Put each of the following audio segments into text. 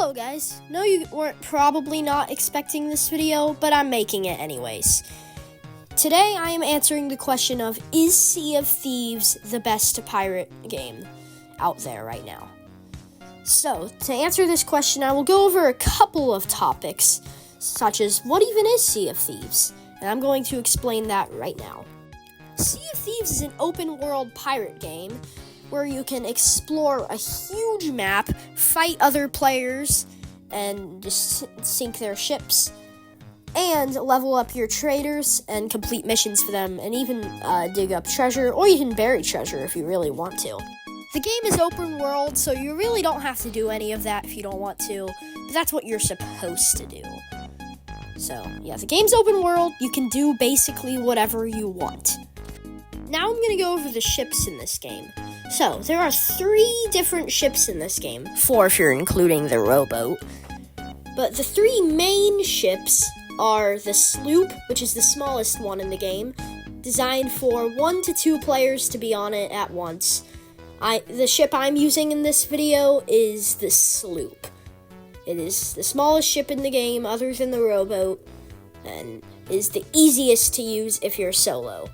Hello guys, no you weren't probably not expecting this video, but I'm making it anyways. Today I am answering the question of, is Sea of Thieves the best pirate game out there right now? So, to answer this question, I will go over a couple of topics, such as what even is Sea of Thieves, and I'm going to explain that right now. Sea of Thieves is an open world pirate game where you can explore a huge map, fight other players, and just sink their ships, and level up your traders and complete missions for them, and even dig up treasure, or even bury treasure if you really want to. The game is open world, so you really don't have to do any of that if you don't want to, but that's what you're supposed to do. So, yeah, the game's open world, you can do basically whatever you want. Now I'm going to go over the ships in this game. So, there are 3 different ships in this game, 4 if you're including the rowboat. But the 3 main ships are the sloop, which is the smallest one in the game, designed for 1 to 2 players to be on it at once. The ship I'm using in this video is the sloop. It is the smallest ship in the game other than the rowboat, and is the easiest to use if you're solo.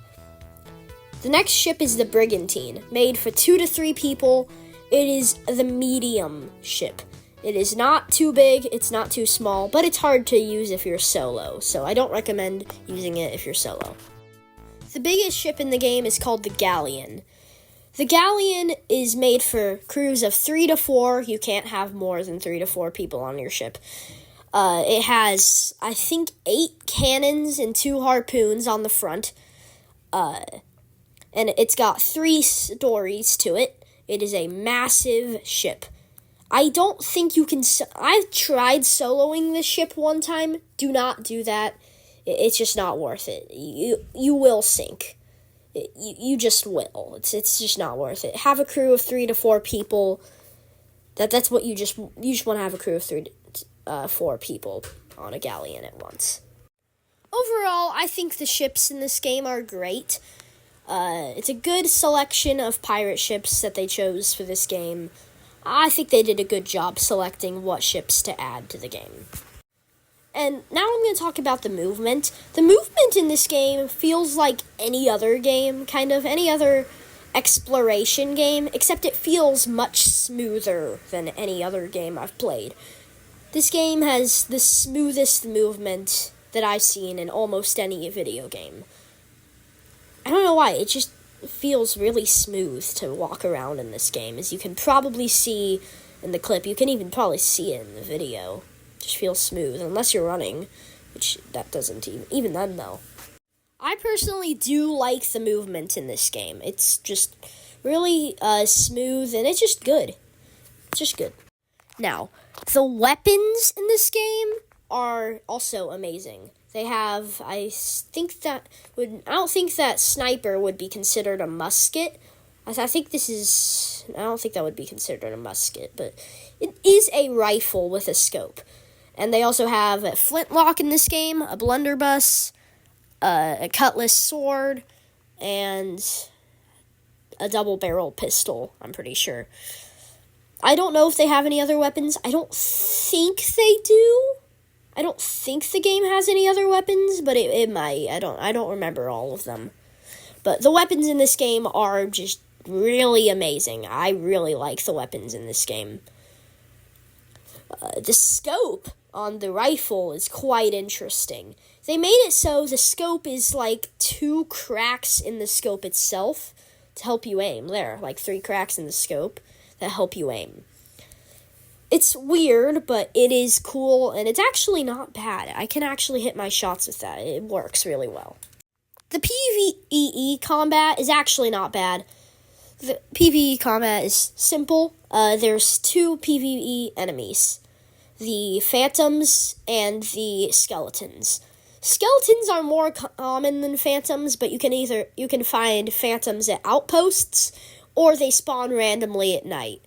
The next ship is the Brigantine, made for 2 to 3 people. It is the medium ship. It is not too big, it's not too small, but it's hard to use if you're solo, so I don't recommend using it if you're solo. The biggest ship in the game is called the Galleon. The Galleon is made for crews of 3 to 4. You can't have more than 3 to 4 people on your ship. It has, I think, 8 cannons and 2 harpoons on the front. And it's got 3 stories to it. It is a massive ship. I don't think you can... I've tried soloing this ship one time. Do not do that. It's just not worth it. You will sink. You just will. It's just not worth it. Have a crew of 3 to 4 people. That's what you just want to have a crew of 3 to 4 people on a galleon at once. Overall, I think the ships in this game are great. It's a good selection of pirate ships that they chose for this game. I think they did a good job selecting what ships to add to the game. And now I'm going to talk about the movement. The movement in this game feels like any other game, kind of any other exploration game, except it feels much smoother than any other game I've played. This game has the smoothest movement that I've seen in almost any video game. I don't know why, it just feels really smooth to walk around in this game, as you can probably see in the clip. You can even probably see it in the video. It just feels smooth, unless you're running, which that doesn't even then though. I personally do like the movement in this game. It's just really smooth, and it's just good. It's just good. Now, the weapons in this game are also amazing. They have, I don't think that sniper would be considered a musket. I don't think that would be considered a musket, but it is a rifle with a scope. And they also have a flintlock in this game, a blunderbuss, a cutlass sword, and a double-barrel pistol, I'm pretty sure. I don't know if they have any other weapons. I don't think they do. I don't think the game has any other weapons, but it might. I don't remember all of them. But the weapons in this game are just really amazing. I really like the weapons in this game. The scope on the rifle is quite interesting. They made it so the scope is like 2 cracks in the scope itself to help you aim. There, like 3 cracks in the scope that help you aim. It's weird, but it is cool, and it's actually not bad. I can actually hit my shots with that. It works really well. The PvE combat is actually not bad. The PvE combat is simple. There's 2 PvE enemies. The phantoms and the skeletons. Skeletons are more common than phantoms, but you can find phantoms at outposts, or they spawn randomly at night.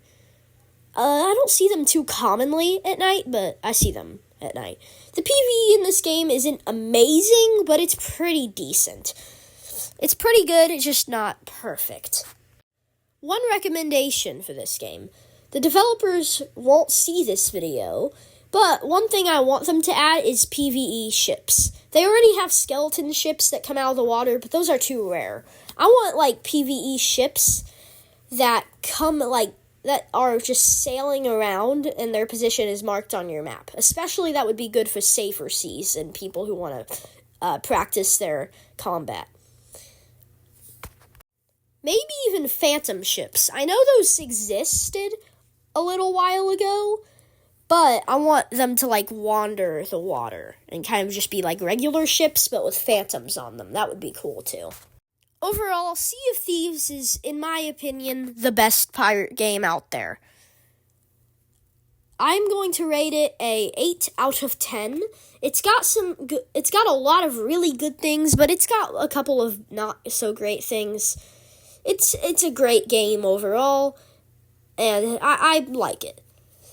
I don't see them too commonly at night, but I see them at night. The PvE in this game isn't amazing, but it's pretty decent. It's pretty good, it's just not perfect. One recommendation for this game. The developers won't see this video, but one thing I want them to add is PvE ships. They already have skeleton ships that come out of the water, but those are too rare. I want, like, PvE ships that come, like, that are just sailing around and their position is marked on your map. Especially that would be good for safer seas and people who want to practice their combat. Maybe even phantom ships. I know those existed a little while ago, but I want them to, like, wander the water and kind of just be like regular ships, but with phantoms on them. That would be cool, too. Overall, Sea of Thieves is, in my opinion, the best pirate game out there. I'm going to rate it a 8 out of 10. It's got a lot of really good things, but it's got a couple of not so great things. It's a great game overall, and I like it.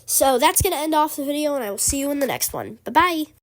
So that's going to end off the video, and I will see you in the next one. Bye-bye.